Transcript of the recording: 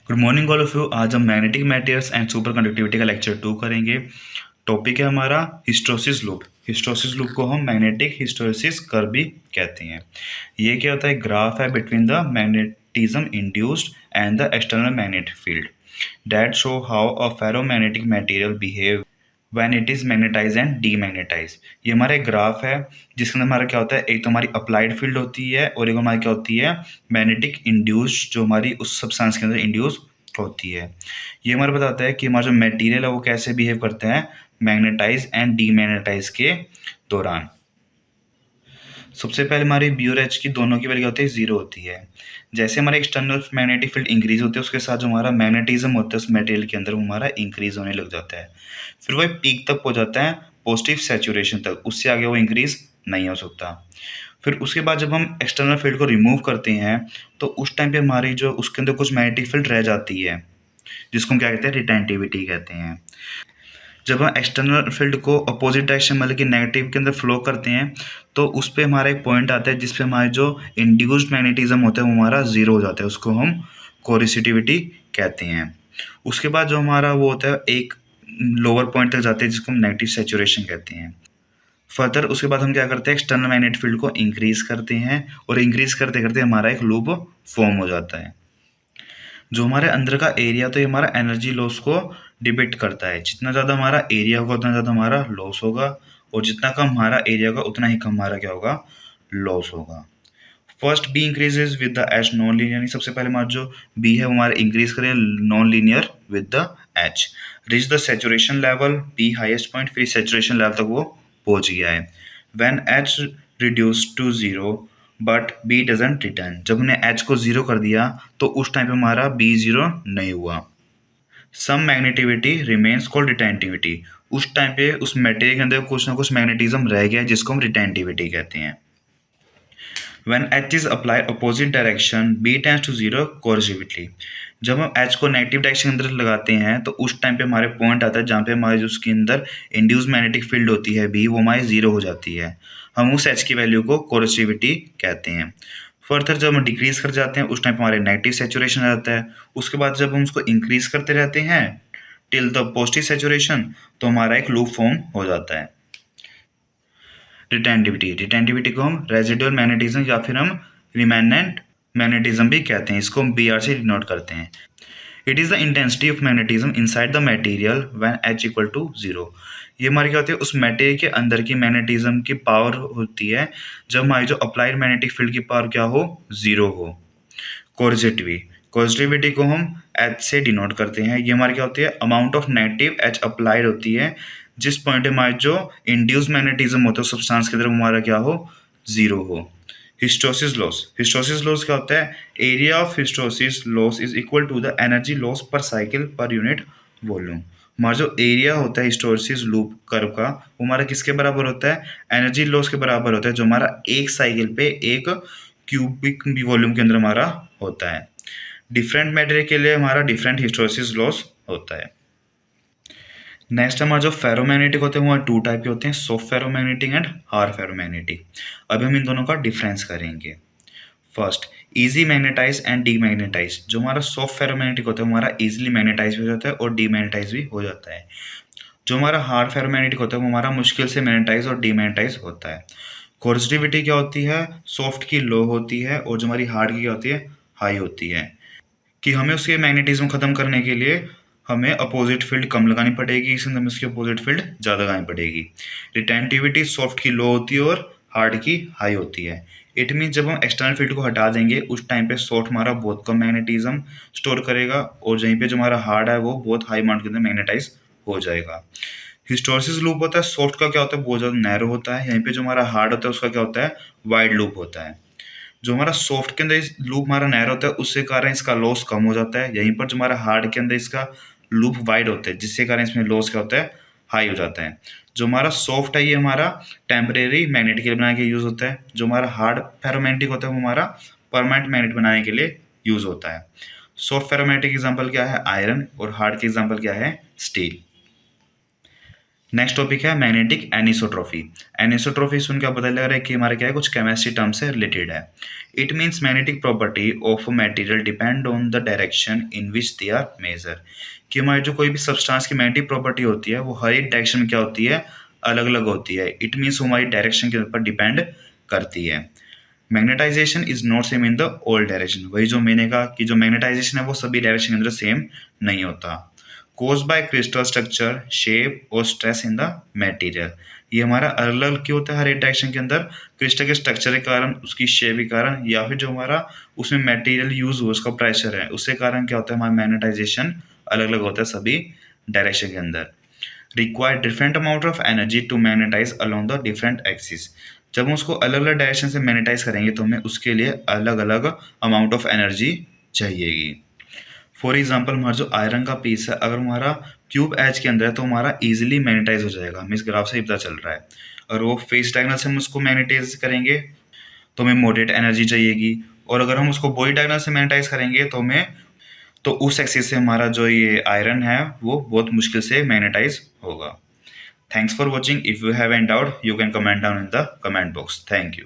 Good morning all of you. आज हम magnetic matters and super conductivity का lecture 2 करेंगे। टॉपिक है हमारा हिस्टोसिस लूप। हिस्टोसिस लूप को हम मैग्नेटिक हिस्टोसिस कर्व भी कहते हैं। ये क्या होता है? ग्राफ है between the magnetism induced and the external magnetic field that show how a ferromagnetic material behave when it is magnetize and demagnetize. ये हमारा एक ग्राफ है जिसके अंदर हमारा क्या होता है, एक तो हमारी अप्लाइड फील्ड होती है और एक हमारी क्या होती है, मैग्नेटिक इंड्यूस्ड, जो हमारी उस सब्सटेंस के अंदर इंड्यूस होती है। ये हमारा बताता है कि हमारा जो मटेरियल है वो कैसे बिहेव करते हैं मैग्नेटाइज एंड डीमैग्नेटाइज के दौरान। सबसे पहले हमारी बी और एच की दोनों की वैल्यू क्या होती है, जीरो होती है। जैसे हमारे एक्सटर्नल मैग्नेटिक फील्ड इंक्रीज होती है उसके साथ जो हमारा मैग्नेटिज्म होता है उस मटेरियल के अंदर वो हमारा इंक्रीज होने लग जाता है। फिर वो पीक तक पहुंच जाता है, पॉजिटिव सैचुरेशन तक, उससे आगे वो इंक्रीज नहीं हो सकता। फिर उसके बाद जब हम एक्सटर्नल फील्ड को रिमूव करते हैं तो उस टाइम पे हमारी जो उसके अंदर कुछ मैग्नेटिक फील्ड रह जाती है जिसको हम क्या कहते हैं, रिटेंटिविटी कहते हैं। जब हम एक्सटर्नल फील्ड को अपोजिट डायरेक्शन मतलब कि नेगेटिव के अंदर फ्लो करते हैं तो उस पर हमारा एक पॉइंट आता है जिस पे हमारे जो इंड्यूस्ड मैग्नेटिज्म होता है वो हमारा जीरो हो जाता है, उसको हम कोरिसिटिविटी कहते हैं। उसके बाद जो हमारा वो होता है एक लोअर पॉइंट तक जाते हैं जिसको हम नेगेटिव सेचुरेशन कहते हैं। फर्दर उसके बाद हम क्या करते हैं, एक्सटर्नल मैग्नेटिक फील्ड को इंक्रीज करते हैं और इंक्रीज करते करते हमारा एक लूप फॉर्म हो जाता है। जो हमारे अंदर का एरिया तो ये हमारा एनर्जी लॉस को डिपिक्ट करता है। जितना ज़्यादा हमारा एरिया होगा उतना ज़्यादा हमारा लॉस होगा और जितना कम हमारा एरिया होगा उतना ही कम हमारा क्या होगा, लॉस होगा। First B increases with the H non linear. सबसे पहले हमारा जो बी है वो हमारा इंक्रीज करें non linear with the H. Reach the saturation level B highest point, फिर सेचुरेशन लेवल तक वो पहुंच गया है। When H reduce to zero but B doesn't return. जब हमने एच को जीरो कर दिया तो उस टाइम पे हमारा बी जीरो नहीं हुआ। सम मैग्नेटिविटी रिमेन्स कॉल्ड रिटेंटिविटी। उस टाइम पे उस मटेरियल के अंदर कुछ ना कुछ मैग्नेटिज्म रह गया जिसको हम रिटेंटिविटी कहते हैं। When H is applied opposite direction, B tends to zero corrosively। जब हम H को नेगेटिव डायरेक्शन के अंदर लगाते हैं तो उस टाइम पे हमारे पॉइंट आता है जहाँ पे हमारे जो उसके अंदर इंड्यूस मैग्नेटिक फील्ड होती है B, वो हमारी जीरो हो जाती है। हम उस H की वैल्यू को कोरोसिविटी कहते हैं। फर्दर जब हम डिक्रीज कर जाते हैं उस टाइम पे हमारे नेगेटिव सेचुरेशन आ जाता है। उसके बाद जब हम उसको इंक्रीज करते रहते हैं टिल द पॉजिटिव सेचुरेशन तो हमारा एक लूप फॉर्म हो जाता है। रिटेंटिविटी को हम रेजिडुअल मैग्नेटिज्म या फिर हम रिमेनेंट मैग्नेटिज्म भी कहते हैं। इसको हम बी आर से डिनोट करते हैं। It is the intensity of magnetism inside the material when H equal to zero. ये हमारी क्या होती है, उस मटेरियल के अंदर की मैग्नेटिज्म की पावर होती है जब हमारी जो अप्लाइड मैग्नेटिक फील्ड की पावर क्या हो, जीरो हो। कोर्सिटिविटी को हम एच से डिनोट करते हैं। ये हमारी क्या होती है, amount of negative H applied होती है जिस पॉइंट हमारे जो इंड्यूस मैग्नेटिज्म होता है सब्सटेंस की तरफ हमारा क्या हो, जीरो हो। हिस्टोसिस लॉस क्या होता है, area of hysteresis loss is equal to the energy loss per cycle per unit volume. हमारा जो एरिया होता है हिस्टोसिस लूप कर्व का वो हमारा किसके बराबर होता है, एनर्जी लॉस के बराबर होता है जो हमारा एक साइकिल पे एक क्यूबिक वॉल्यूम के अंदर हमारा होता है। डिफरेंट मटेरियल के लिए हमारा डिफरेंट हिस्टोसिस लॉस होता है। नेक्स्ट हमारा जो फेरोमैग्नेटिक होते हैं वो टू टाइप के होते हैं, soft ferromagnetic and hard ferromagnetic. अभी हम इन दोनों का डिफरेंस करेंगे। First, easy magnetize and demagnetize. जो हमारा सॉफ्ट फेरोमैग्नेटिक होता है हमारा इजीली मैग्नेटाइज भी हो जाता है और डीमैग्नेटाइज भी हो जाता है। जो हमारा हार्ड फेरोमैग्नेटिक होता है वो हमारा मुश्किल से मैग्नेटाइज और डीमैग्नेटाइज होता है। कोर्सिटिविटी क्या होती है, सॉफ्ट की लो होती है और जो हमारी हार्ड की क्या होती है, हाई होती है। कि हमें उसके मैग्नेटिज्म खत्म करने के लिए हमें अपोजिट फील्ड कम लगानी पड़ेगी, इसके अंदर उसकी अपोजिट फील्ड ज़्यादा लगानी पड़ेगी। रिटेंटिविटी सॉफ्ट की लो होती है और हार्ड की हाई होती है। इट मीन जब हम एक्सटर्नल फील्ड को हटा देंगे उस टाइम पे सॉफ्ट हमारा बहुत कम मैग्नेटिज्म स्टोर करेगा और जहीं पे जो हमारा हार्ड है वो बहुत हाई अमाउंट के अंदर मैग्नेटाइज हो जाएगा। हिस्टोसिस लूप होता है, सॉफ्ट का क्या होता है, बहुत ज़्यादा नैरो होता है। यहीं पे जो हमारा हार्ड होता है उसका क्या होता है, वाइड लूप होता है। जो हमारा सॉफ्ट के अंदर लूप हमारा नैरो होता है उससे कारण इसका लॉस कम हो जाता है। यहीं पर जो हमारा हार्ड के अंदर इसका लूप वाइड होता है जिससे कारण इसमें लॉस क्या होता है, हाई हो जाता है। जो हमारा सॉफ्ट है ये हमारा टेम्परेरी मैग्नेट के लिए बनाने के यूज़ होता है। जो हमारा हार्ड फेरोमैग्नेटिक होता है वो हमारा परमानेंट मैग्नेट बनाने के लिए यूज़ होता है। सॉफ्ट फेरोमैग्नेटिक एग्जाम्पल क्या है, आयरन, और हार्ड के एग्जाम्पल क्या है, स्टील। नेक्स्ट टॉपिक है मैग्नेटिक एनिसोट्रॉफी। एनिसोट्रॉफी सुन के आप पता लग रहा है कि हमारे क्या है, कुछ केमिस्ट्री टर्म से रिलेटेड है। It means magnetic property of material depend on the direction in which they are measure. कि हमारी जो कोई भी सब्सटेंस की मैग्नेटिक प्रॉपर्टी होती है वो हर एक डायरेक्शन में क्या होती है, अलग अलग होती है। इट मीन्स हमारी डायरेक्शन के ऊपर डिपेंड करती है। Magnetization is not same in the all direction. वही जो मैंने कहा कि जो मैग्नेटाइजेशन है वो सभी डायरेक्शन के अंदर सेम नहीं होता। Cause by crystal structure, shape और स्ट्रेस इन द मटेरियल। ये हमारा अलग अलग क्यों होता है हर एक डायरेक्शन के अंदर, क्रिस्टल के स्ट्रक्चर के कारण, उसकी शेप के कारण, या फिर जो हमारा उसमें मटेरियल यूज हुआ उसका प्रेशर है, उसके कारण क्या होता है, हमारा मैग्नेटाइजेशन अलग अलग होता है सभी डायरेक्शन के अंदर। Require different amount of energy to magnetize along the different axis. जब हम उसको अलग अलग डायरेक्शन से मैग्नेटाइज करेंगे तो हमें उसके लिए अलग अलग अमाउंट ऑफ एनर्जी चाहिएगी। फॉर एग्जाम्पल हमारा जो आयरन का पीस है, अगर हमारा क्यूब एज के अंदर है तो हमारा इजीली मैग्नेटाइज हो जाएगा, हमें इस ग्राफ से ही पता चल रहा है। और वो फेस डायगोनल से हम उसको मैग्नेटाइज करेंगे तो हमें मॉडरेट एनर्जी चाहिएगी, और अगर हम उसको बॉडी डायगोनल से मैग्नेटाइज करेंगे तो उस एक्सिस से हमारा जो ये आयरन है वो बहुत मुश्किल से मैग्नेटाइज होगा। Thanks for watching. If you have any doubt you can comment down in the comment box. Thank you.